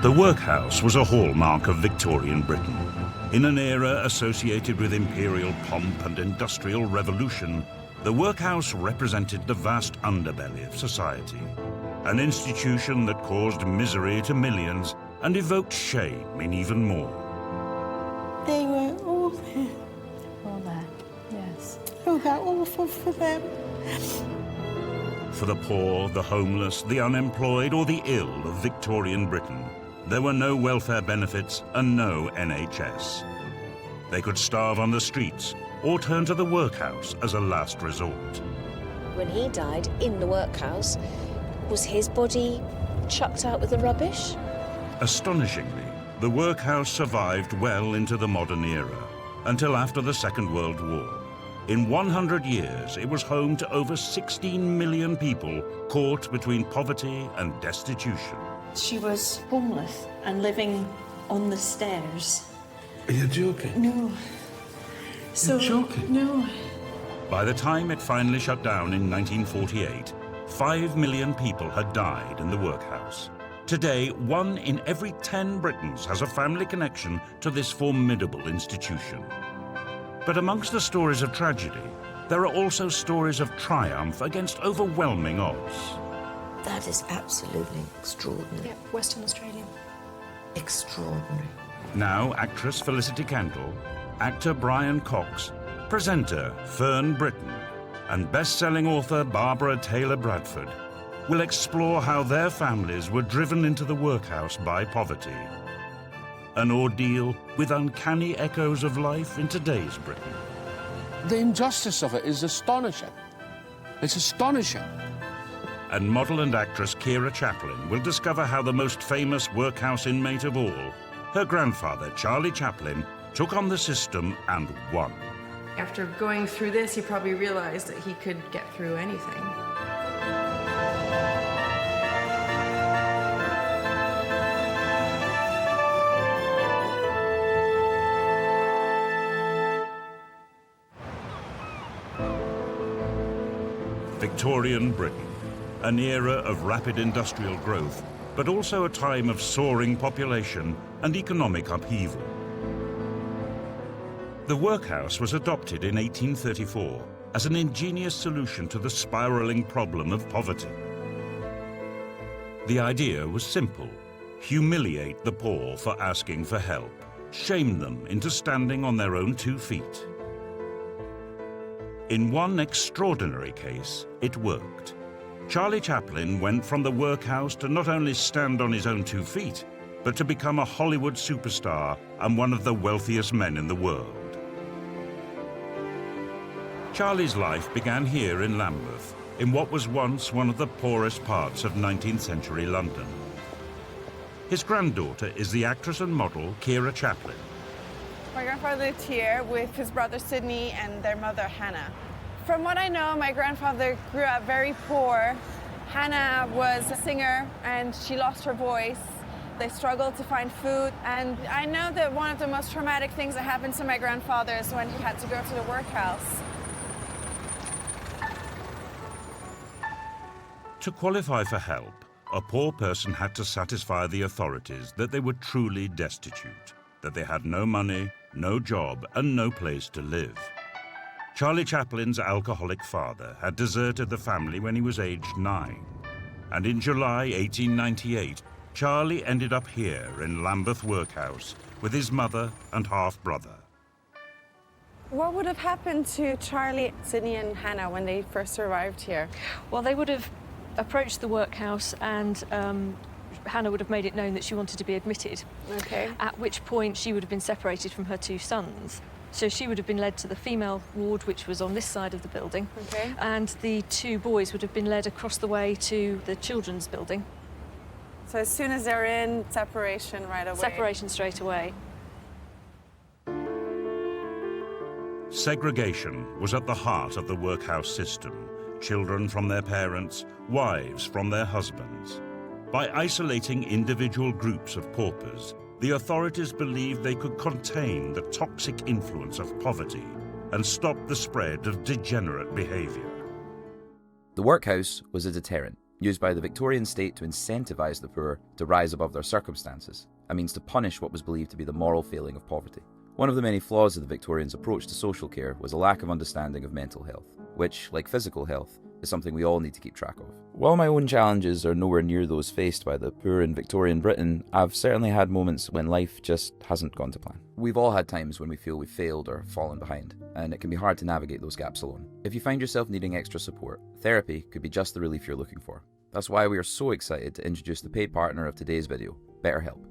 The workhouse was a hallmark of Victorian Britain. In an era associated with imperial pomp and industrial revolution, the workhouse represented the vast underbelly of society, an institution that caused misery to millions and evoked shame in even more. They were all there. All there, yes. Oh, how awful for them. For the poor, the homeless, the unemployed, or the ill of Victorian Britain, there were no welfare benefits and no NHS. They could starve on the streets or turn to the workhouse as a last resort. When he died in the workhouse, was his body chucked out with the rubbish? Astonishingly, the workhouse survived well into the modern era, until after the Second World War. In 100 years, it was home to over 16 million people caught between poverty and destitution. She was homeless and living on the stairs. Are you joking? No. You're joking? No. By the time it finally shut down in 1948, 5 million people had died in the workhouse. Today, 1 in every 10 Britons has a family connection to this formidable institution. But amongst the stories of tragedy, there are also stories of triumph against overwhelming odds. That is absolutely extraordinary. Yeah, Western Australia. Extraordinary. Now actress Felicity Kendall, actor Brian Cox, presenter Fern Britton, and best-selling author Barbara Taylor Bradford will explore how their families were driven into the workhouse by poverty. An ordeal with uncanny echoes of life in today's Britain. The injustice of it is astonishing. It's astonishing. And model and actress Kira Chaplin will discover how the most famous workhouse inmate of all, her grandfather Charlie Chaplin, took on the system and won. After going through this, he probably realized that he could get through anything. Victorian Britain, an era of rapid industrial growth, but also a time of soaring population and economic upheaval. The workhouse was adopted in 1834 as an ingenious solution to the spiraling problem of poverty. The idea was simple: humiliate the poor for asking for help, shame them into standing on their own 2 feet. In one extraordinary case, it worked. Charlie Chaplin went from the workhouse to not only stand on his own 2 feet, but to become a Hollywood superstar and one of the wealthiest men in the world. Charlie's life began here in Lambeth, in what was once one of the poorest parts of 19th century London. His granddaughter is the actress and model Kira Chaplin. My grandfather lived here with his brother Sidney and their mother Hannah. From what I know, my grandfather grew up very poor. Hannah was a singer and she lost her voice. They struggled to find food, and I know that one of the most traumatic things that happened to my grandfather is when he had to go to the workhouse. To qualify for help, a poor person had to satisfy the authorities that they were truly destitute, that they had no money, no job, and no place to live. Charlie Chaplin's alcoholic father had deserted the family when he was aged 9. And in July 1898, Charlie ended up here in Lambeth Workhouse with his mother and half-brother. What would have happened to Charlie, Sidney, and Hannah when they first arrived here? Well, they would have approached the workhouse and Hannah would have made it known that she wanted to be admitted. Okay. At which point she would have been separated from her 2 sons. So she would have been led to the female ward, which was on this side of the building. Okay. And the 2 boys would have been led across the way to the children's building. So as soon as they're in, separation right away? Separation straight away. Segregation was at the heart of the workhouse system. Children from their parents, wives from their husbands. By isolating individual groups of paupers, the authorities believed they could contain the toxic influence of poverty and stop the spread of degenerate behavior. The workhouse was a deterrent. used by the Victorian state to incentivise the poor to rise above their circumstances, a means to punish what was believed to be the moral failing of poverty. One of the many flaws of the Victorians' approach to social care was a lack of understanding of mental health, which, like physical health, is something we all need to keep track of. While my own challenges are nowhere near those faced by the poor in Victorian Britain, I've certainly had moments when life just hasn't gone to plan. We've all had times when we feel we've failed or fallen behind, and it can be hard to navigate those gaps alone. If you find yourself needing extra support, therapy could be just the relief you're looking for. That's why we are so excited to introduce the paid partner of today's video, BetterHelp.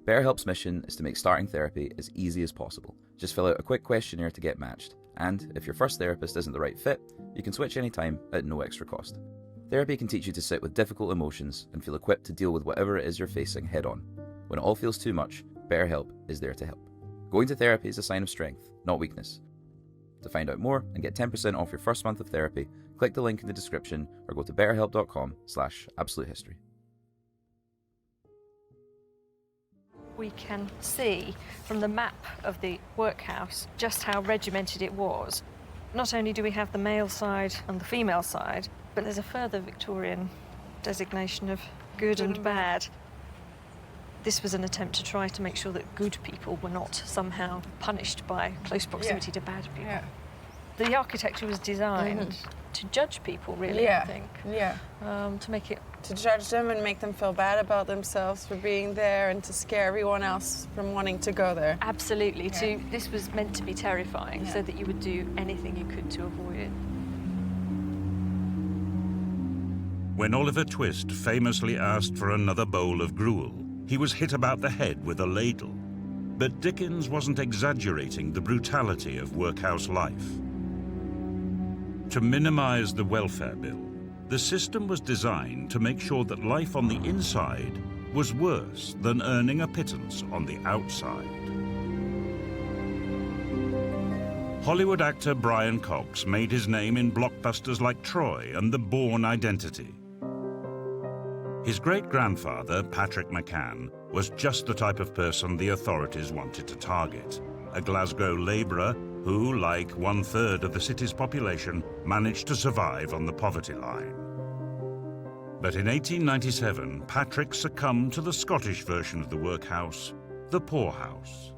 BetterHelp's mission is to make starting therapy as easy as possible. Just fill out a quick questionnaire to get matched, and if your first therapist isn't the right fit, you can switch anytime at no extra cost. Therapy can teach you to sit with difficult emotions and feel equipped to deal with whatever it is you're facing head on. When it all feels too much, BetterHelp is there to help. Going to therapy is a sign of strength, not weakness. To find out more and get 10% off your first month of therapy, click the link in the description or go to betterhelp.com/absolutehistory. We can see from the map of the workhouse just how regimented it was. Not only do we have the male side and the female side, but there's a further Victorian designation of good and bad. This was an attempt to try to make sure that good people were not somehow punished by close proximity to bad people. Yeah. The architecture was designed to judge people, really, I think. To make it... To judge them and make them feel bad about themselves for being there and to scare everyone else from wanting to go there. Absolutely. This was meant to be terrifying so that you would do anything you could to avoid it. When Oliver Twist famously asked for another bowl of gruel, he was hit about the head with a ladle. But Dickens wasn't exaggerating the brutality of workhouse life. To minimise the welfare bill, the system was designed to make sure that life on the inside was worse than earning a pittance on the outside. Hollywood actor Brian Cox made his name in blockbusters like Troy and The Bourne Identity. His great-grandfather, Patrick McCann, was just the type of person the authorities wanted to target. A Glasgow labourer who, like 1/3 of the city's population, managed to survive on the poverty line. But in 1897, Patrick succumbed to the Scottish version of the workhouse, the poorhouse.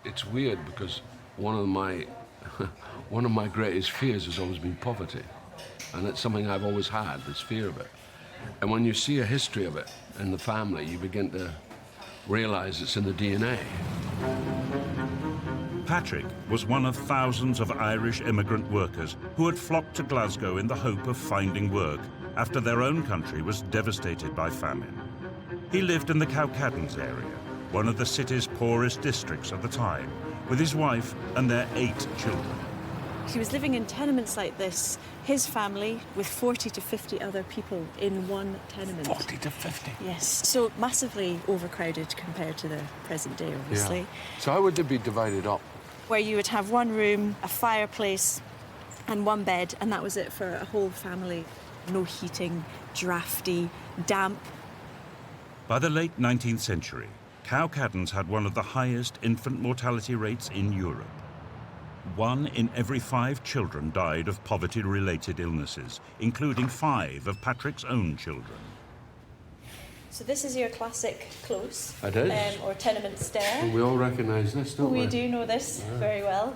It's weird because one of my greatest fears has always been poverty. And it's something I've always had, this fear of it. And when you see a history of it in the family, you begin to realize it's in the DNA. Patrick was one of thousands of Irish immigrant workers who had flocked to Glasgow in the hope of finding work after their own country was devastated by famine. He lived in the Cowcaddens area, one of the city's poorest districts at the time, with his wife and their 8 children. He was living in tenements like this, his family, with 40 to 50 other people in one tenement. 40 to 50? Yes, so massively overcrowded compared to the present day, obviously. Yeah. So how would they be divided up? Where you would have one room, a fireplace, and one bed, and that was it for a whole family. No heating, drafty, damp. By the late 19th century, Cowcaddens had one of the highest infant mortality rates in Europe. 1 in every 5 children died of poverty-related illnesses, including 5 of Patrick's own children. So this is your classic close. It is. Or tenement stair. We all recognise this, don't we? We do know this very well.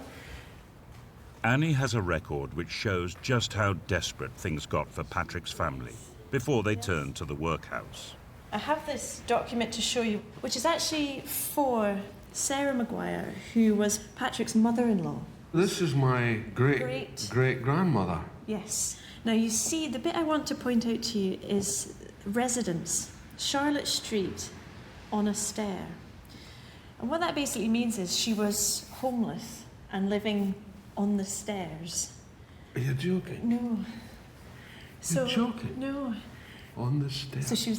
Annie has a record which shows just how desperate things got for Patrick's family before they turned to the workhouse. I have this document to show you, which is actually for Sarah Maguire, who was Patrick's mother-in-law. This is my great-grandmother. Yes. Now you see, the bit I want to point out to you is residence, Charlotte Street, on a stair. And what that basically means is she was homeless and living on the stairs. Are you joking? No. You're joking? No. On the stairs? So she was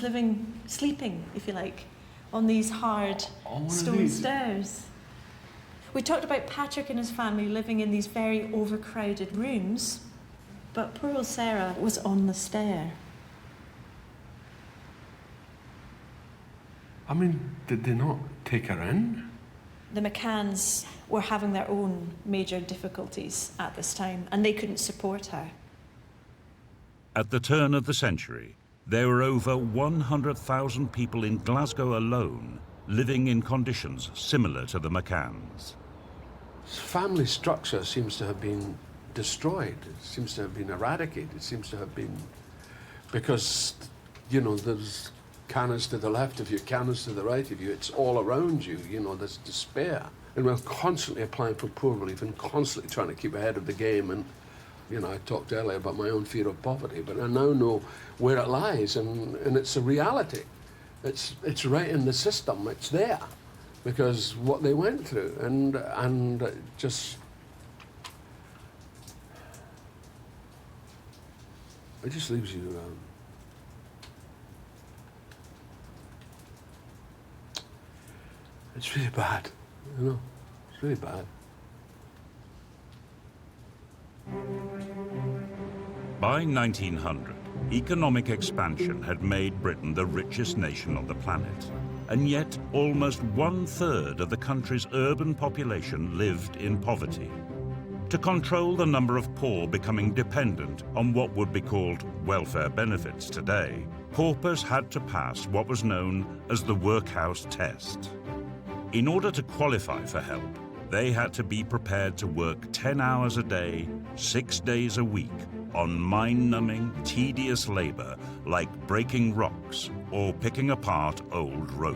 sleeping, if you like, on these hard stone stairs. We talked about Patrick and his family living in these very overcrowded rooms, but poor old Sarah was on the stair. I mean, did they not take her in? The McCanns were having their own major difficulties at this time, and they couldn't support her. At the turn of the century, there were over 100,000 people in Glasgow alone living in conditions similar to the McCanns. Family structure seems to have been destroyed. It seems to have been eradicated. It seems to have been... Because, you know, there's cannons to the left of you, cannons to the right of you. It's all around you, you know, there's despair. And we're constantly applying for poor relief and constantly trying to keep ahead of the game. And, you know, I talked earlier about my own fear of poverty, but I now know where it lies, and it's a reality. It's right in the system. It's there because what they went through, and just it just leaves you. It's really bad, you know. It's really bad. By 1900, economic expansion had made Britain the richest nation on the planet. And yet, almost 1/3 of the country's urban population lived in poverty. To control the number of poor becoming dependent on what would be called welfare benefits today, paupers had to pass what was known as the workhouse test. In order to qualify for help, they had to be prepared to work 10 hours a day, 6 days a week, on mind-numbing, tedious labor like breaking rocks or picking apart old rope.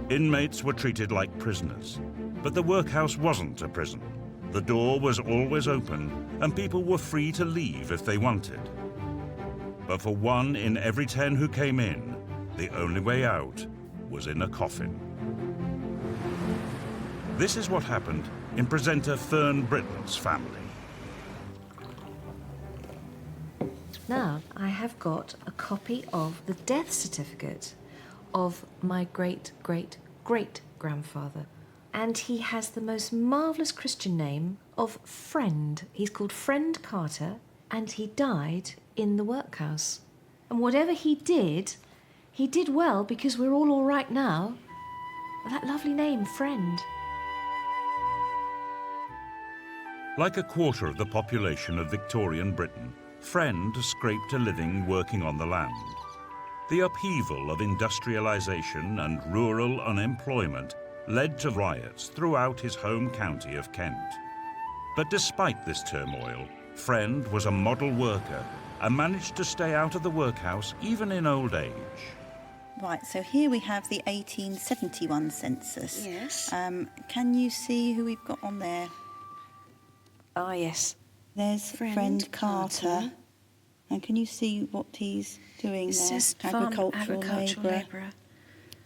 Inmates were treated like prisoners, but the workhouse wasn't a prison. The door was always open, and people were free to leave if they wanted. But for 1 in every 10 who came in, the only way out was in a coffin. This is what happened in presenter Fern Britton's family. Now, I have got a copy of the death certificate of my great-great-great-grandfather. And he has the most marvellous Christian name of Friend. He's called Friend Carter, and he died in the workhouse. And whatever he did well because we're all right now. That lovely name, Friend. Like a quarter of the population of Victorian Britain, Friend scraped a living working on the land. The upheaval of industrialisation and rural unemployment led to riots throughout his home county of Kent. But despite this turmoil, Friend was a model worker and managed to stay out of the workhouse even in old age. Right, so here we have the 1871 census. Yes. Can you see who we've got on there? Ah, yes. There's Friend Carter. And can you see what he's doing It there? says Agricultural labourer. labourer.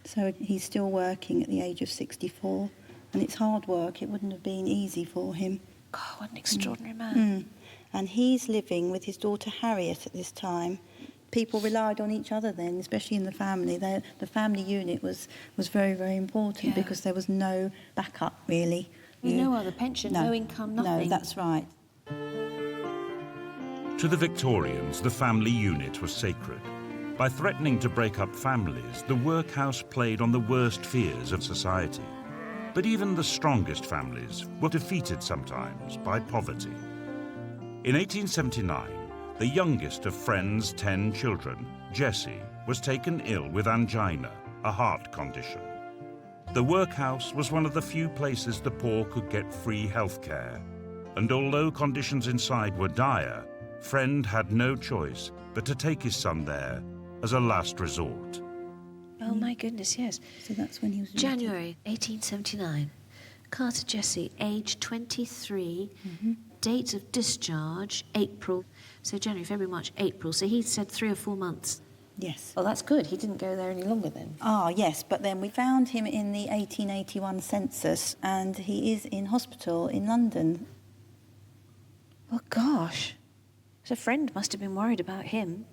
So he's still working at the age of 64. And it's hard work. It wouldn't have been easy for him. God, what an extraordinary man. And he's living with his daughter Harriet at this time. People relied on each other then, especially in the family. The family unit was very, very important because there was no backup, really. No other pension, no income, nothing. No, that's right. To the Victorians, the family unit was sacred. By threatening to break up families, the workhouse played on the worst fears of society. But even the strongest families were defeated sometimes by poverty. In 1879, the youngest of Friend's 10 children, Jessie, was taken ill with angina, a heart condition. The workhouse was one of the few places the poor could get free health care. And although conditions inside were dire, Friend had no choice but to take his son there as a last resort. Oh, my goodness, yes. So that's when he was... January 1879. Carter Jessie, age 23. Date of discharge, April. So January, February, March, April. So he said 3 or 4 months. Yes. Well, that's good. He didn't go there any longer then. Ah, yes, but then we found him in the 1881 census, and he is in hospital in London. Oh, gosh. So Friend must have been worried about him.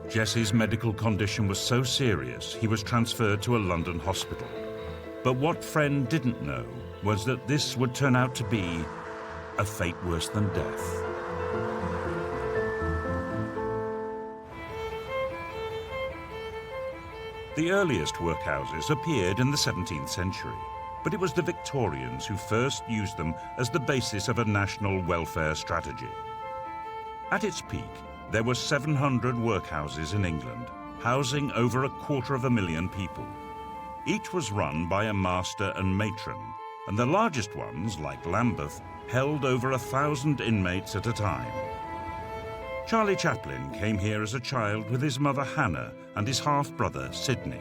Jessie's medical condition was so serious, he was transferred to a London hospital. But what Friend didn't know was that this would turn out to be a fate worse than death. The earliest workhouses appeared in the 17th century. but it was the Victorians who first used them as the basis of a national welfare strategy. At its peak, there were 700 workhouses in England, housing over 250,000 people. Each was run by a master and matron, and the largest ones, like Lambeth, held over 1,000 inmates at a time. Charlie Chaplin came here as a child with his mother Hannah and his half-brother Sidney.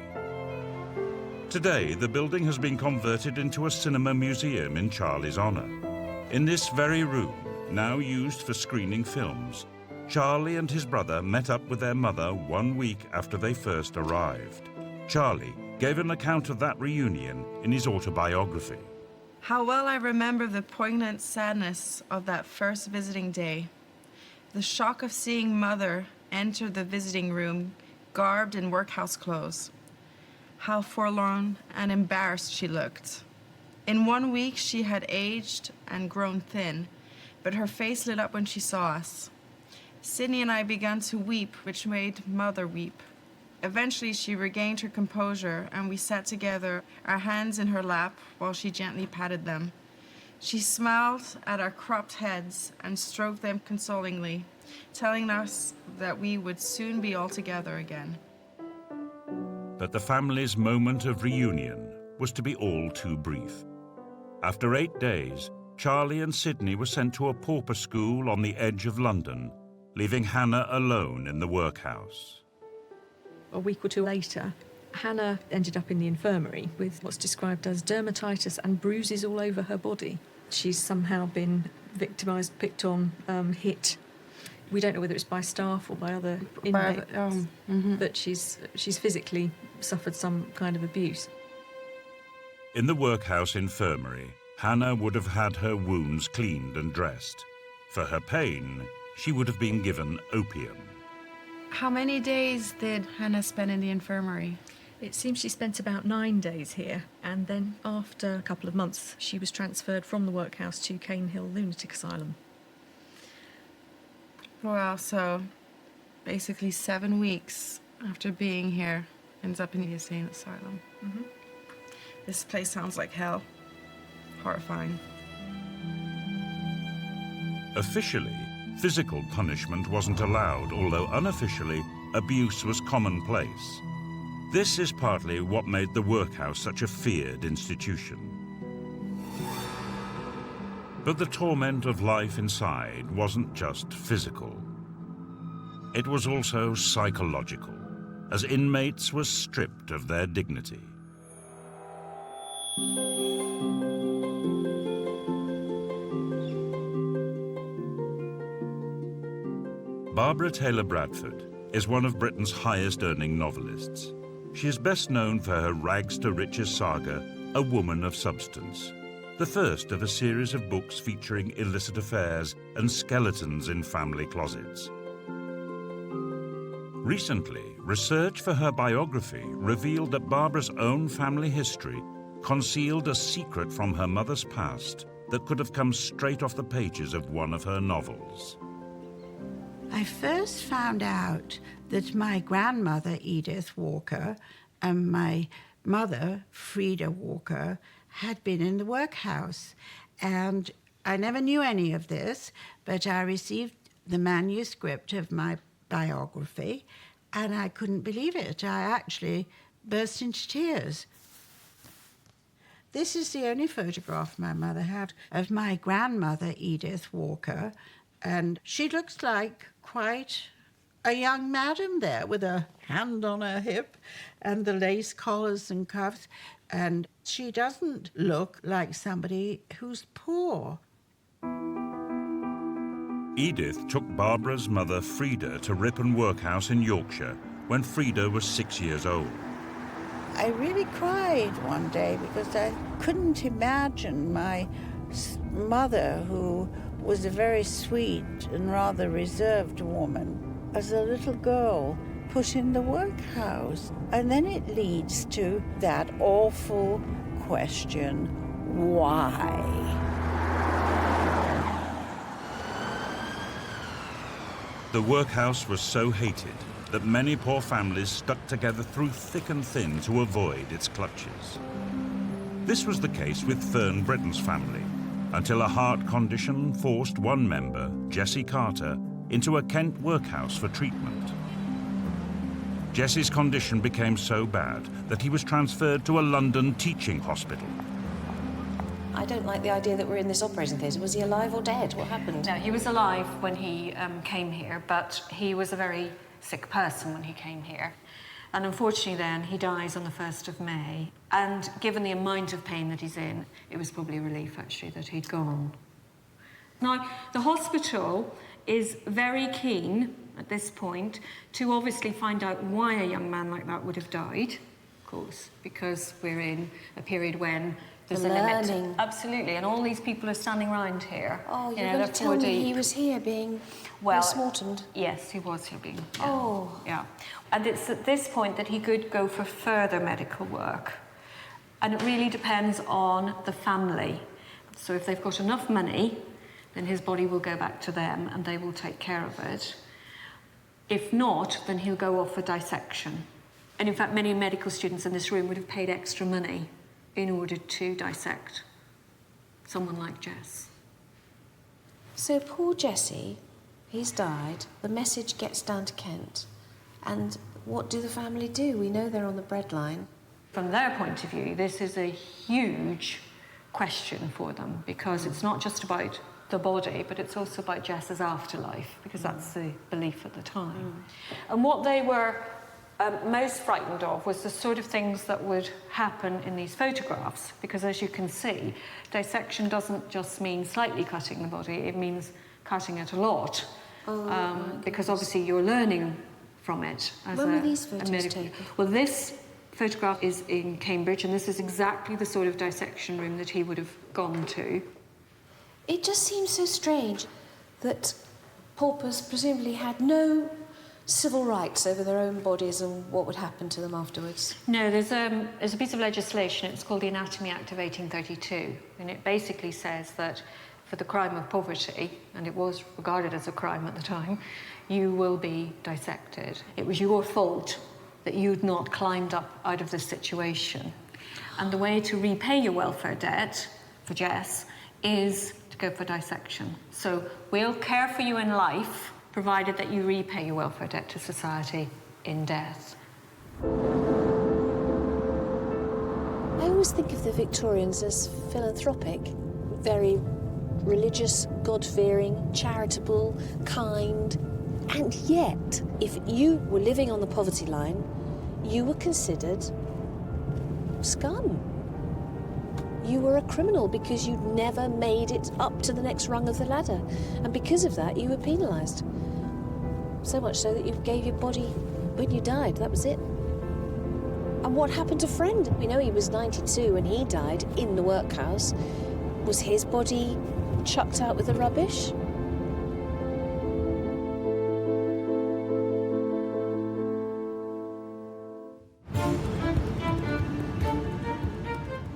Today, the building has been converted into a cinema museum in Charlie's honour. In this very room, now used for screening films, Charlie and his brother met up with their mother 1 week after they first arrived. Charlie gave an account of that reunion in his autobiography. How well I remember the poignant sadness of that first visiting day. The shock of seeing Mother enter the visiting room, garbed in workhouse clothes. How forlorn and embarrassed she looked. In 1 week, she had aged and grown thin, but her face lit up when she saw us. Sidney and I began to weep, which made Mother weep. Eventually, she regained her composure, and we sat together, our hands in her lap, while she gently patted them. She smiled at our cropped heads and stroked them consolingly, telling us that we would soon be all together again. But the family's moment of reunion was to be all too brief. After 8 days, Charlie and Sidney were sent to a pauper school on the edge of London, leaving Hannah alone in the workhouse. A week or two later, Hannah ended up in the infirmary with what's described as dermatitis and bruises all over her body. She's somehow been victimised, picked on, hit. We don't know whether it's by staff or by other inmates, but she's physically suffered some kind of abuse. In the workhouse infirmary, Hannah would have had her wounds cleaned and dressed. For her pain, she would have been given opium. How many days did Hannah spend in the infirmary? It seems she spent about 9 days here, and then after a couple of months, she was transferred from the workhouse to Cane Hill Lunatic Asylum. Well, so basically 7 weeks after being here, ends up in the insane asylum. This place sounds like hell. Horrifying. Officially, physical punishment wasn't allowed, although unofficially, abuse was commonplace. This is partly what made the workhouse such a feared institution. But the torment of life inside wasn't just physical. It was also psychological, as inmates were stripped of their dignity. Barbara Taylor Bradford is one of Britain's highest-earning novelists. She is best known for her rags-to-riches saga, A Woman of Substance, the first of a series of books featuring illicit affairs and skeletons in family closets. Recently, research for her biography revealed that Barbara's own family history concealed a secret from her mother's past that could have come straight off the pages of one of her novels. I first found out that my grandmother, Edith Walker, and my mother, Frida Walker, had been in the workhouse. And I never knew any of this, but I received the manuscript of my biography, and I couldn't believe it. I actually burst into tears. This is the only photograph my mother had of my grandmother, Edith Walker, and she looks like quite a young madam there with a hand on her hip and the lace collars and cuffs, and she doesn't look like somebody who's poor. Edith took Barbara's mother, Frida, to Ripon Workhouse in Yorkshire when Frida was 6 years old. I really cried one day because I couldn't imagine my mother, who was a very sweet and rather reserved woman, as a little girl put in the workhouse. And then it leads to that awful question, why? The workhouse was so hated that many poor families stuck together through thick and thin to avoid its clutches. This was the case with Fern Britton's family, until a heart condition forced one member, Jessie Carter, into a Kent workhouse for treatment. Jessie's condition became so bad that he was transferred to a London teaching hospital. I don't like the idea that we're in this operating theatre. Was he alive or dead? What happened? No, he was alive when he came here, but he was a very sick person when he came here. And unfortunately then, he dies on the 1st of May. And given the amount of pain that he's in, it was probably a relief, actually, that he'd gone. Now, the hospital is very keen, at this point, to obviously find out why a young man like that would have died, of course, because we're in a period when there's a limit. Absolutely, and all these people are standing around here. Oh, you're going to tell me he was here being post-mortemed? Yes, he was here being. Yeah. Oh. Yeah. And it's at this point that he could go for further medical work. And it really depends on the family. So if they've got enough money, then his body will go back to them and they will take care of it. If not, then he'll go off for dissection. And in fact, many medical students in this room would have paid extra money in order to dissect someone like Jess. So poor Jessie, he's died, the message gets down to Kent, and what do the family do? We know they're on the breadline. From their point of view, this is a huge question for them, because it's not just about the body, but it's also about Jess's afterlife, because that's the belief at the time. And what they were most frightened of was the sort of things that would happen in these photographs, because as you can see, dissection doesn't just mean slightly cutting the body, it means cutting it a lot. Because obviously you're learning from it. When were these photos taken? Well, this photograph is in Cambridge, and this is exactly the sort of dissection room that he would have gone to. It just seems so strange that paupers presumably had no civil rights over their own bodies and what would happen to them afterwards. No, there's a piece of legislation, it's called the Anatomy Act of 1832, and it basically says that for the crime of poverty, and it was regarded as a crime at the time, you will be dissected. It was your fault that you'd not climbed up out of this situation. And the way to repay your welfare debt, for Jess, is to go for dissection. So we'll care for you in life, provided that you repay your welfare debt to society in death. I always think of the Victorians as philanthropic, very religious, God-fearing, charitable, kind. And yet, if you were living on the poverty line, you were considered scum. You were a criminal because you'd never made it up to the next rung of the ladder. And because of that, you were penalised. So much so that you gave your body when you died, that was it. And what happened to Friend? We know he was 92 and he died in the workhouse. Was his body chucked out with the rubbish?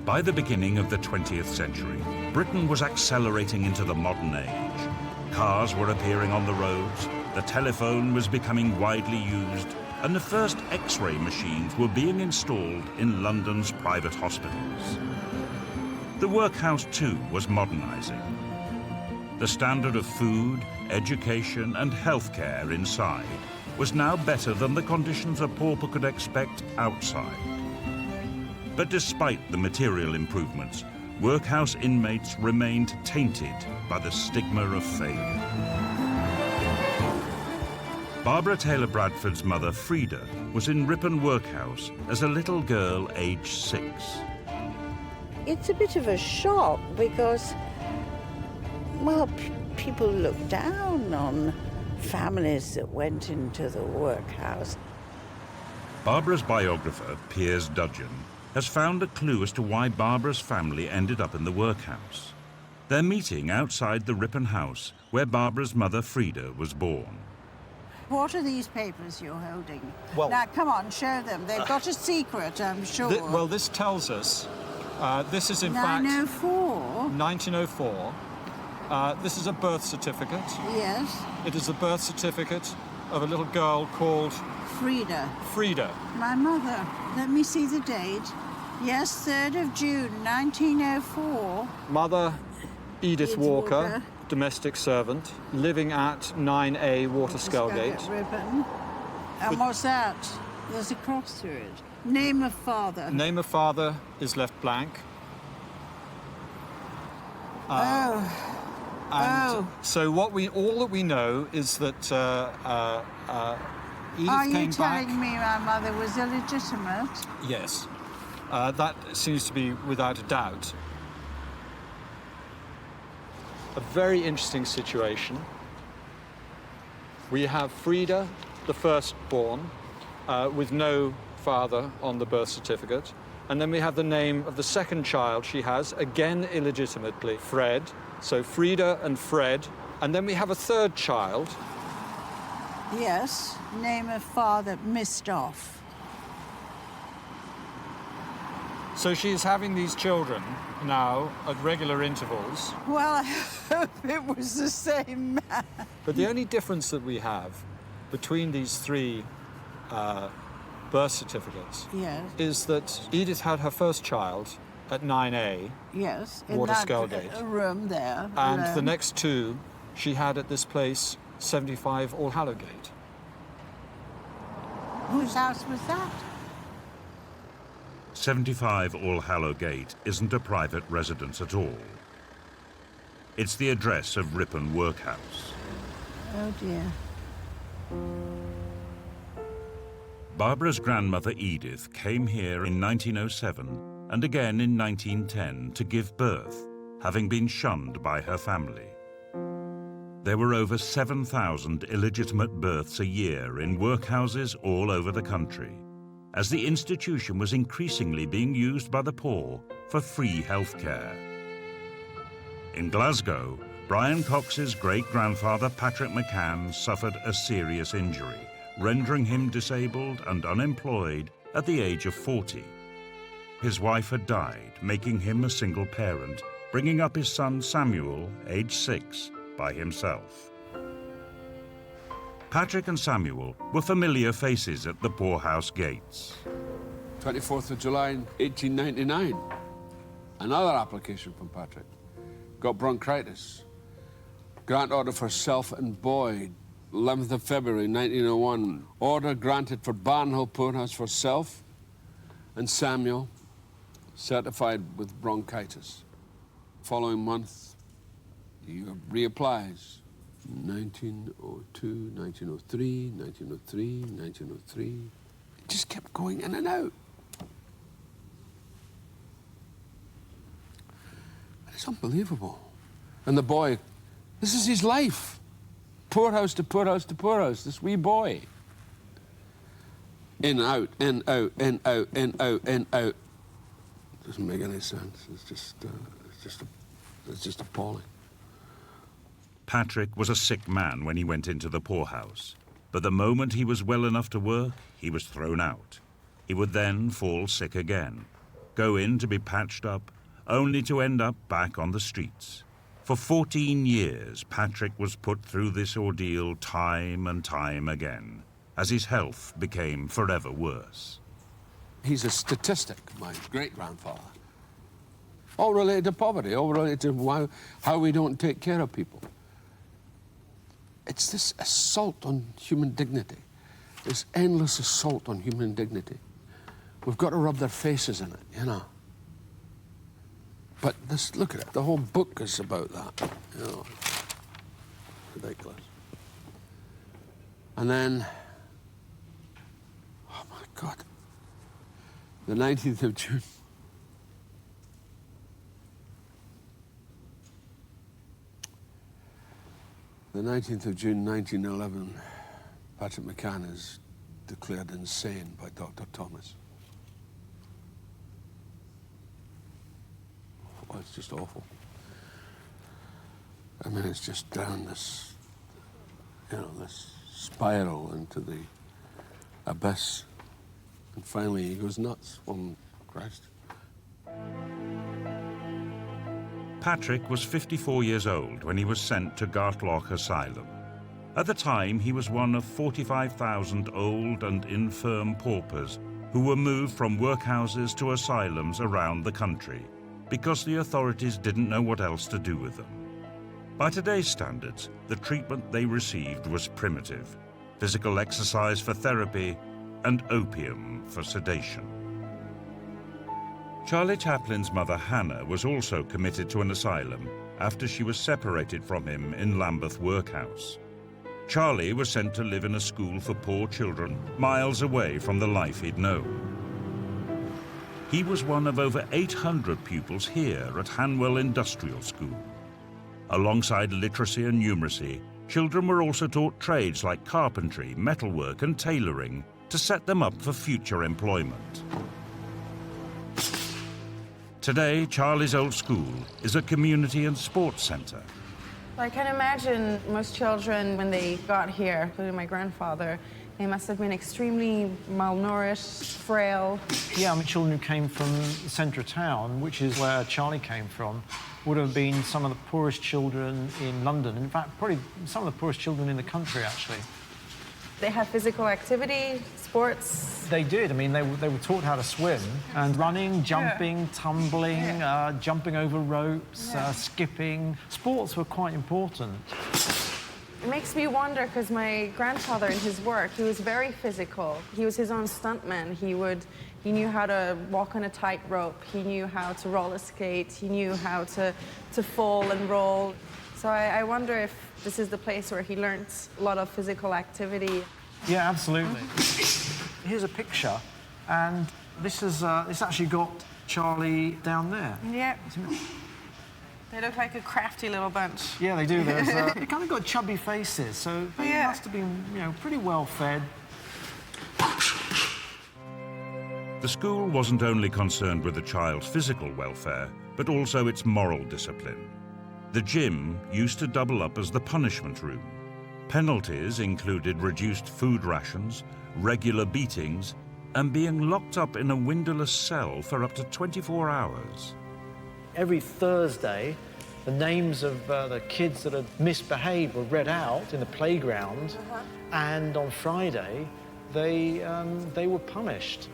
By the beginning of the 20th century, Britain was accelerating into the modern age. Cars were appearing on the roads, the telephone was becoming widely used, and the first X-ray machines were being installed in London's private hospitals. The workhouse, too, was modernising. The standard of food, education, and healthcare inside was now better than the conditions a pauper could expect outside. But despite the material improvements, workhouse inmates remained tainted by the stigma of failure. Barbara Taylor Bradford's mother, Frida, was in Ripon Workhouse as a little girl aged 6. It's a bit of a shock because, well, people look down on families that went into the workhouse. Barbara's biographer, Piers Dudgeon, has found a clue as to why Barbara's family ended up in the workhouse. They're meeting outside the Ripon house where Barbara's mother, Frida, was born. What are these papers you're holding? Well, now, come on, show them. They've got a secret, I'm sure. Well, this tells us, this is in fact... 1904? 1904. This is a birth certificate. Yes. It is the birth certificate of a little girl called... Frida. Frida. My mother. Let me see the date. Yes, 3rd of June, 1904. Mother Edith Edith Walker, Walker. domestic servant, living at 9A Waterskull Gate. Ribbon. And what's that? There's a cross through it. Name of father. Name of father is left blank. So all that we know is that Edith Are you came back. telling me my mother was illegitimate? Yes, that seems to be without a doubt. A very interesting situation. We have Frida, the firstborn, with no father on the birth certificate. And then we have the name of the second child she has, again illegitimately, Fred. So Frida and Fred. And then we have a third child. Yes, name of father missed off. So she is having these children now at regular intervals. Well, I hope it was the same man. But the only difference that we have between these three birth certificates is that Edith had her first child at 9A, yes, in Waterskull that Gate. room there. And alone. the next two she had at this place, 75 Allhallowgate. Whose house was that? 75 Allhallowgate isn't a private residence at all. It's the address of Ripon Workhouse. Oh dear. Barbara's grandmother Edith came here in 1907 and again in 1910 to give birth, having been shunned by her family. There were over 7,000 illegitimate births a year in workhouses all over the country, as the institution was increasingly being used by the poor for free health care. In Glasgow, Brian Cox's great-grandfather Patrick McCann suffered a serious injury, rendering him disabled and unemployed at the age of 40. His wife had died, making him a single parent, bringing up his son Samuel, age 6, by himself. Patrick and Samuel were familiar faces at the poorhouse gates. 24th of July, 1899. Another application from Patrick. Got bronchitis. Grant order for self and Boyd. 11th of February, 1901. Order granted for Barnhill Poorhouse for self and Samuel, certified with bronchitis. Following month, he reapplies. 1902, 1903, 1903, 1903. It just kept going in and out. It's unbelievable. And the boy, this is his life. Poorhouse to poorhouse to poorhouse, this wee boy. In, out, in, out, in, out, in, out, in, out. Doesn't make any sense. It's just appalling. Patrick was a sick man when he went into the poorhouse, but the moment he was well enough to work, he was thrown out. He would then fall sick again, go in to be patched up, only to end up back on the streets. For 14 years, Patrick was put through this ordeal time and time again, as his health became forever worse. He's a statistic, my great-grandfather. All related to poverty, all related to how we don't take care of people. It's this assault on human dignity, this endless assault on human dignity. We've got to rub their faces in it, you know. But this, look at it, the whole book is about that, you know. Ridiculous. And then, oh my God, the 19th of June. The 19th of June, 1911, Patrick McCann is declared insane by Dr. Thomas. Oh, it's just awful. I mean, it's just down this, you know, this spiral into the abyss. And finally, he goes nuts. Oh, Christ. Patrick was 54 years old when he was sent to Gartloch Asylum. At the time, he was one of 45,000 old and infirm paupers who were moved from workhouses to asylums around the country because the authorities didn't know what else to do with them. By today's standards, the treatment they received was primitive: physical exercise for therapy and opium for sedation. Charlie Chaplin's mother, Hannah, was also committed to an asylum after she was separated from him in Lambeth Workhouse. Charlie was sent to live in a school for poor children miles away from the life he'd known. He was one of over 800 pupils here at Hanwell Industrial School. Alongside literacy and numeracy, children were also taught trades like carpentry, metalwork and tailoring to set them up for future employment. Today, Charlie's old school is a community and sports centre. I can imagine most children, when they got here, including my grandfather, they must have been extremely malnourished, frail. Yeah, I mean, children who came from the centre of town, which is where Charlie came from, would have been some of the poorest children in London. In fact, probably some of the poorest children in the country, actually. They had physical activity, sports. They did. I mean, they were taught how to swim, and running, jumping, tumbling, jumping over ropes, skipping. Sports were quite important. It makes me wonder, because my grandfather in his work, he was very physical. He was his own stuntman. He knew how to walk on a tightrope. He knew how to roller skate. He knew how to fall and roll. So I wonder if this is the place where he learned a lot of physical activity. Yeah, absolutely. Here's a picture, and this actually got Charlie down there. Yeah. They look like a crafty little bunch. Yeah, they do. They kind of got chubby faces, so they must have been, pretty well fed. The school wasn't only concerned with the child's physical welfare, but also its moral discipline. The gym used to double up as the punishment room. Penalties included reduced food rations, regular beatings, and being locked up in a windowless cell for up to 24 hours. Every Thursday, the names of the kids that had misbehaved were read out in the playground, and on Friday, they were punished.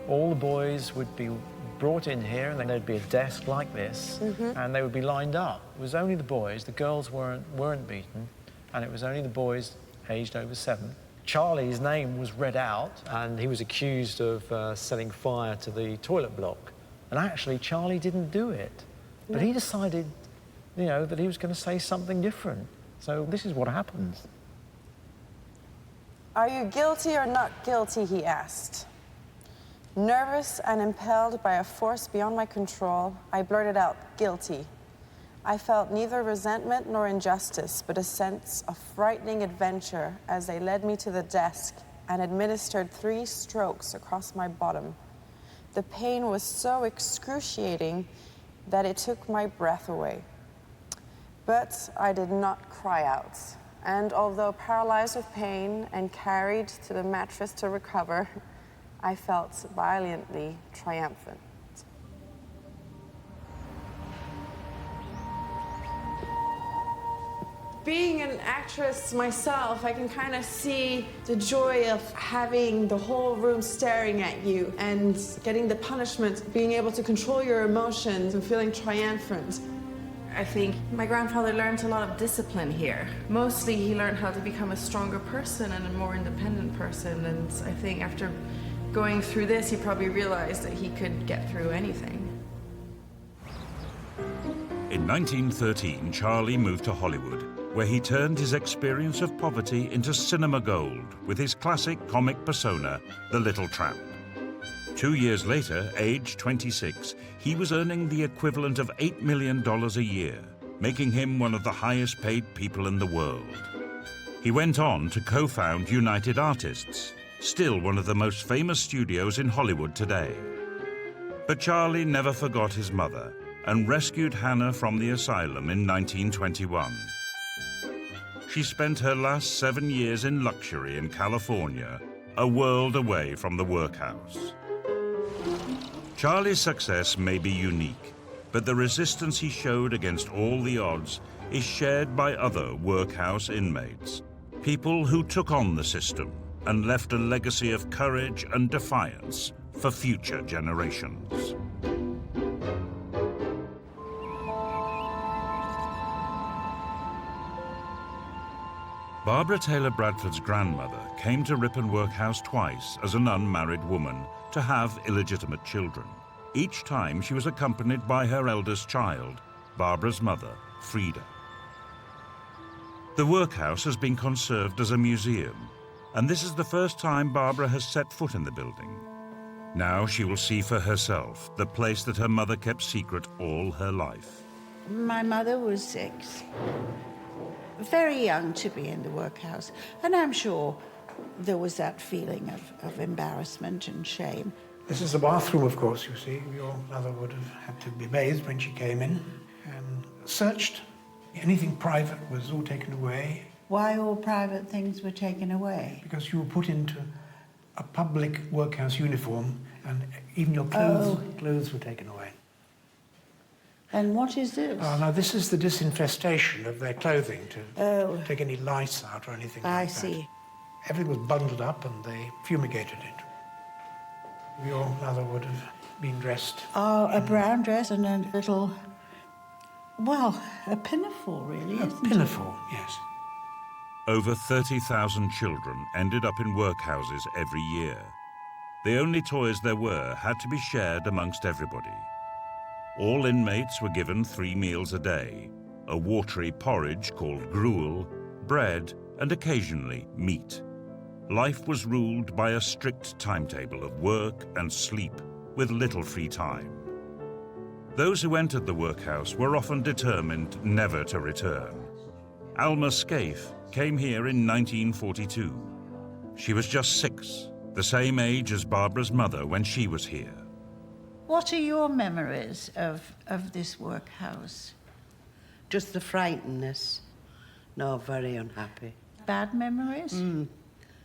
All the boys would be brought in here, and then there'd be a desk like this, and they would be lined up. It was only the boys; the girls weren't beaten, and it was only the boys aged over 7. Charlie's name was read out, and he was accused of setting fire to the toilet block. And actually, Charlie didn't do it, but he decided, that he was going to say something different. So this is what happens. Are you guilty or not guilty, he asked. Nervous and impelled by a force beyond my control, I blurted out, guilty. I felt neither resentment nor injustice, but a sense of frightening adventure as they led me to the desk and administered 3 strokes across my bottom. The pain was so excruciating that it took my breath away. But I did not cry out, and although paralyzed with pain and carried to the mattress to recover, I felt violently triumphant. Being an actress myself, I can kind of see the joy of having the whole room staring at you and getting the punishment, being able to control your emotions and feeling triumphant. I think my grandfather learned a lot of discipline here. Mostly he learned how to become a stronger person and a more independent person, and I think after going through this, he probably realized that he could get through anything. In 1913, Charlie moved to Hollywood, where he turned his experience of poverty into cinema gold with his classic comic persona, the Little Tramp. 2 years later, aged 26, he was earning the equivalent of $8 million a year, making him one of the highest paid people in the world. He went on to co-found United Artists, still one of the most famous studios in Hollywood today. But Charlie never forgot his mother and rescued Hannah from the asylum in 1921. She spent her last 7 years in luxury in California, a world away from the workhouse. Charlie's success may be unique, but the resistance he showed against all the odds is shared by other workhouse inmates, people who took on the system and left a legacy of courage and defiance for future generations. Barbara Taylor Bradford's grandmother came to Ripon Workhouse twice as an unmarried woman to have illegitimate children. Each time she was accompanied by her eldest child, Barbara's mother, Frida. The workhouse has been conserved as a museum, and this is the first time Barbara has set foot in the building. Now she will see for herself the place that her mother kept secret all her life. My mother was 6. Very young to be in the workhouse, and I'm sure there was that feeling of embarrassment and shame. This is the bathroom, of course, you see. Your mother would have had to be bathed when she came in and searched. Anything private was all taken away. Why all private things were taken away? Because you were put into a public workhouse uniform, and even your clothes were taken away. And what is this? Now, this is the disinfestation of their clothing to take any lice out or anything like that. I see. Everything was bundled up and they fumigated it. Your mother would have been dressed. Oh, a brown dress and a little, well, a pinafore, really, isn't it? A pinafore, yes. Over 30,000 children ended up in workhouses every year. The only toys there were had to be shared amongst everybody. All inmates were given 3 meals a day, a watery porridge called gruel, bread, and occasionally meat. Life was ruled by a strict timetable of work and sleep, with little free time. Those who entered the workhouse were often determined never to return. Alma Scaife came here in 1942. She was just 6, the same age as Barbara's mother when she was here. What are your memories of this workhouse? Just the frightenness. No, very unhappy. Bad memories?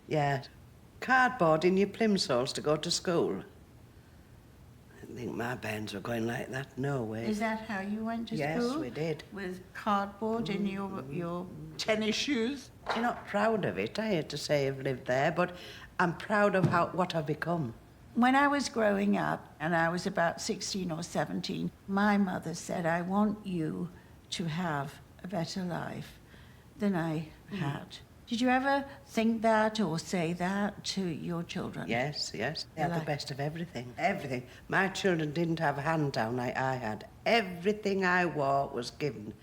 Yeah. Cardboard in your plimsolls to go to school. I didn't think my bairns were going like that, no way. Is that how you went to yes, school? Yes, we did. With cardboard in your tennis shoes? You're not proud of it, I hate to say I've lived there, but I'm proud of what I've become. When I was growing up, and I was about 16 or 17, my mother said, I want you to have a better life than I had. Did you ever think that or say that to your children? Yes, yes. They had the best of everything. Everything. My children didn't have a hand down like I had. Everything I wore was given.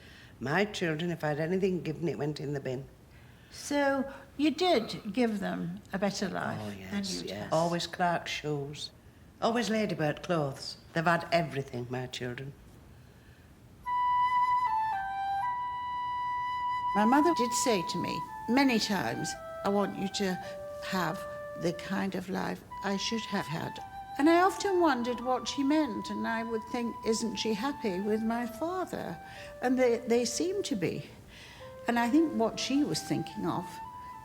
My children, if I had anything given, it went in the bin. So you did give them a better life than you did? Always Clark's shoes. Always Ladybird clothes. They've had everything, my children. My mother did say to me many times, I want you to have the kind of life I should have had. And I often wondered what she meant, and I would think, isn't she happy with my father? And they seem to be. And I think what she was thinking of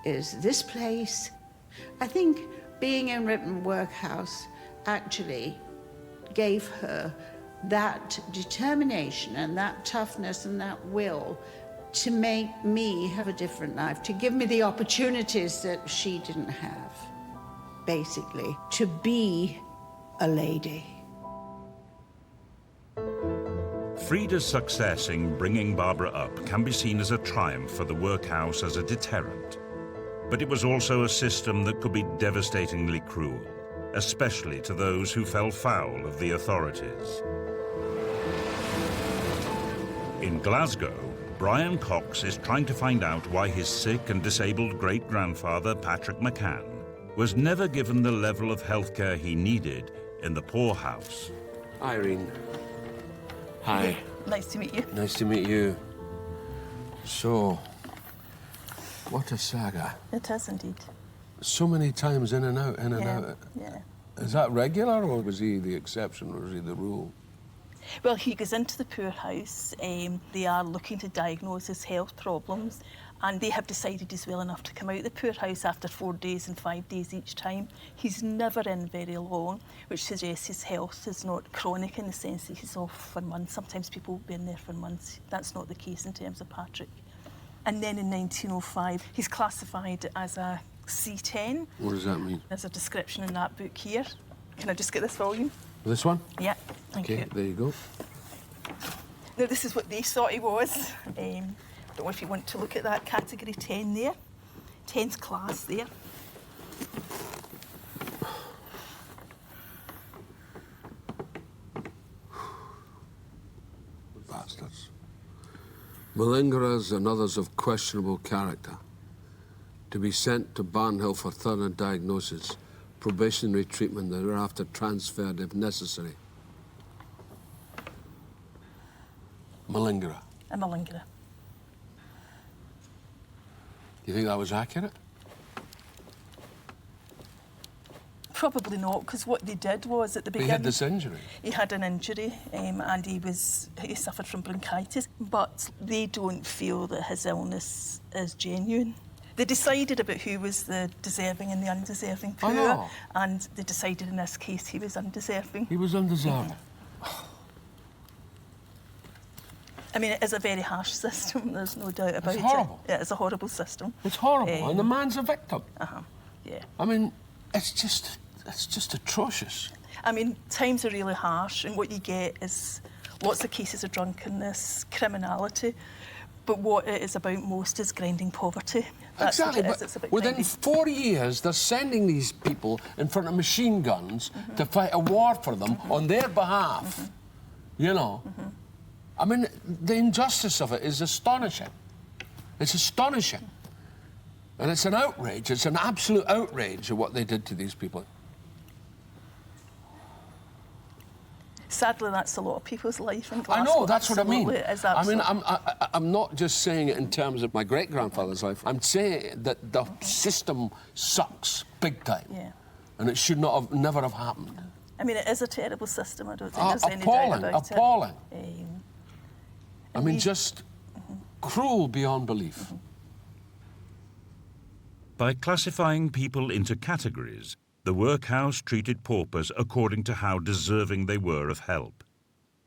is this place. I think being in Ripon Workhouse actually gave her that determination and that toughness and that will to make me have a different life, to give me the opportunities that she didn't have, basically, to be a lady. Frida's success in bringing Barbara up can be seen as a triumph for the workhouse as a deterrent. But it was also a system that could be devastatingly cruel, especially to those who fell foul of the authorities. In Glasgow, Brian Cox is trying to find out why his sick and disabled great-grandfather, Patrick McCann, was never given the level of healthcare he needed in the poorhouse. Irene. Hi. Nice to meet you. Nice to meet you. So, what a saga. It is indeed. So many times in and out, in and out. Yeah. Is that regular, or was he the exception, or was he the rule? Well, he goes into the poorhouse. They are looking to diagnose his health problems, and they have decided he's well enough to come out of the poorhouse after 4 days and 5 days each time. He's never in very long, which suggests his health is not chronic in the sense that he's off for months. Sometimes people will be in there for months. That's not the case in terms of Patrick. And then in 1905, he's classified as a C10. What does that mean? There's a description in that book here. Can I just get this volume? This one? Yeah, thank you. Okay, there you go. Now, this is what they thought he was. Don't know if you want to look at that category 10 there. 10th class there. Bastards. Malingerers and others of questionable character to be sent to Barnhill for thorough diagnosis, probationary treatment, thereafter transferred if necessary. Malingerer. A malingerer. Do you think that was accurate? Probably not, because what they did was at the beginning... He had this injury. He had an injury, and he suffered from bronchitis, but they don't feel that his illness is genuine. They decided about who was the deserving and the undeserving poor, I know. and they decided in this case he was undeserving. He was undeserving. I mean, it is a very harsh system, there's no doubt about it. It's horrible. It is a horrible system. It's horrible, and the man's a victim. Yeah. I mean, it's just atrocious. I mean, times are really harsh, and what you get is lots of cases of drunkenness, criminality, but what it is about most is grinding poverty. That's exactly, what it is. but It's about within grinding. 4 years, they're sending these people in front of machine guns to fight a war for them on their behalf. You know? I mean, the injustice of it is astonishing. It's astonishing. And it's an outrage. It's an absolute outrage of what they did to these people. Sadly, that's a lot of people's life in I Glasgow. know, that's what I mean. Absolutely, it is I mean, absolute. I'm not just saying it in terms of my great-grandfather's life. I'm saying that the system sucks big time. Yeah. And it should never have happened. I mean, it is a terrible system. I don't think there's any doubt Appalling, about appalling. it. I mean, just cruel beyond belief. By classifying people into categories, the workhouse treated paupers according to how deserving they were of help.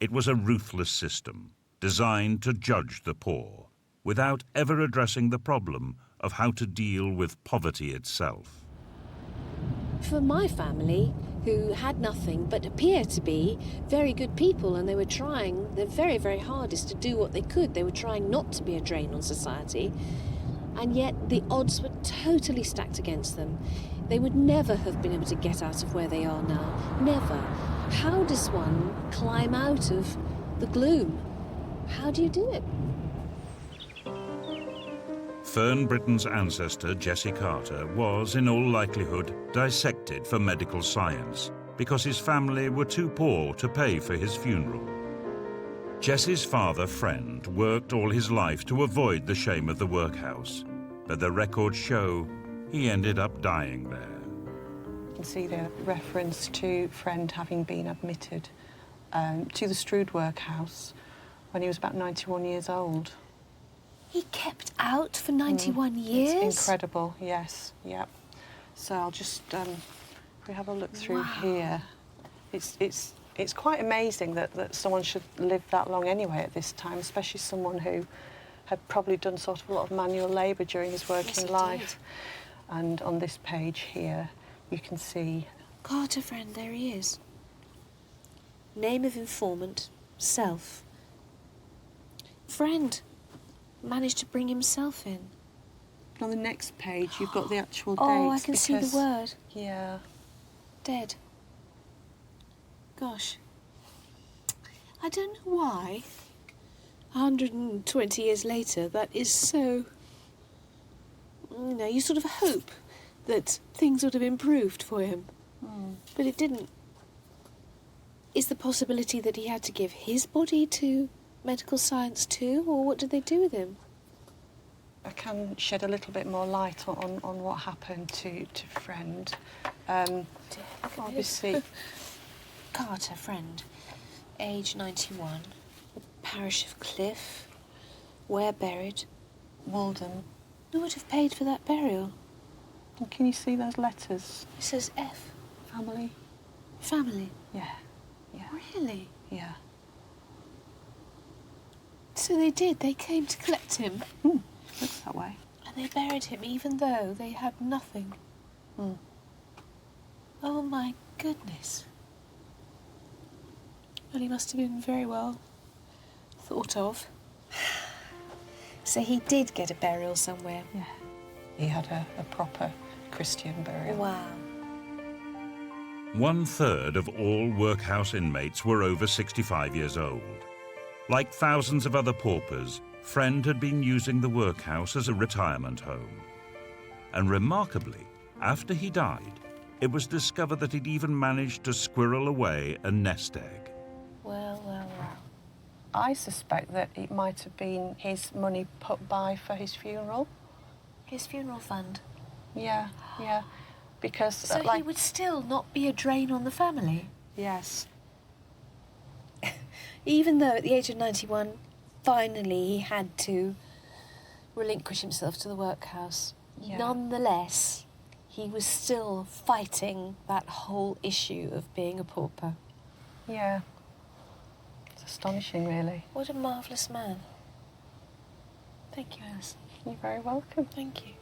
It was a ruthless system, designed to judge the poor, without ever addressing the problem of how to deal with poverty itself. For my family, who had nothing but appeared to be very good people, and they were trying their very, very hardest to do what they could. They were trying not to be a drain on society, and yet the odds were totally stacked against them. They would never have been able to get out of where they are now. Never. How does one climb out of the gloom? How do you do it? Fern Britton's ancestor, Jesse Carter, was, in all likelihood, dissected for medical science because his family were too poor to pay for his funeral. Jesse's father, Friend, worked all his life to avoid the shame of the workhouse, but the records show he ended up dying there. You can see the reference to Friend having been admitted to the Strood workhouse when he was about 91 years old. He kept out for 91 years? It's incredible, yes, yep. So I'll just, if we have a look through here, it's quite amazing that someone should live that long anyway at this time, especially someone who had probably done sort of a lot of manual labour during his working life. And on this page here, you can see... Carter Friend, there he is. Name of informant, self. Friend managed to bring himself in. On the next page, you've got the actual dates. Oh, I can see the word. Yeah. Dead. Gosh. I don't know why, 120 years later, that is so... You know, you sort of hope that things would have improved for him. But it didn't. Is the possibility that he had to give his body to medical science too, or what did they do with him? I can shed a little bit more light on what happened to Friend. Obviously... Carter Friend, age 91, the parish of Cliff, where buried? Walden. Who would have paid for that burial? And can you see those letters? It says F. Family. Family? Yeah. Yeah. Really? Yeah. So they did, they came to collect him. Looks that way. And they buried him even though they had nothing. Oh my goodness. Well, he must have been very well thought of. So he did get a burial somewhere? Yeah. He had a proper Christian burial. Wow. 1/3 of all workhouse inmates were over 65 years old. Like thousands of other paupers, Friend had been using the workhouse as a retirement home. And remarkably, after he died, it was discovered that he'd even managed to squirrel away a nest egg. Well, well, well. I suspect that it might have been his money put by for his funeral. His funeral fund? Yeah, yeah. Because... So he would still not be a drain on the family? Yes. Even though at the age of 91, finally he had to relinquish himself to the workhouse. Yeah. Nonetheless, he was still fighting that whole issue of being a pauper. Yeah. It's astonishing, really. What a marvellous man. Thank you, Alison. You're very welcome. Thank you.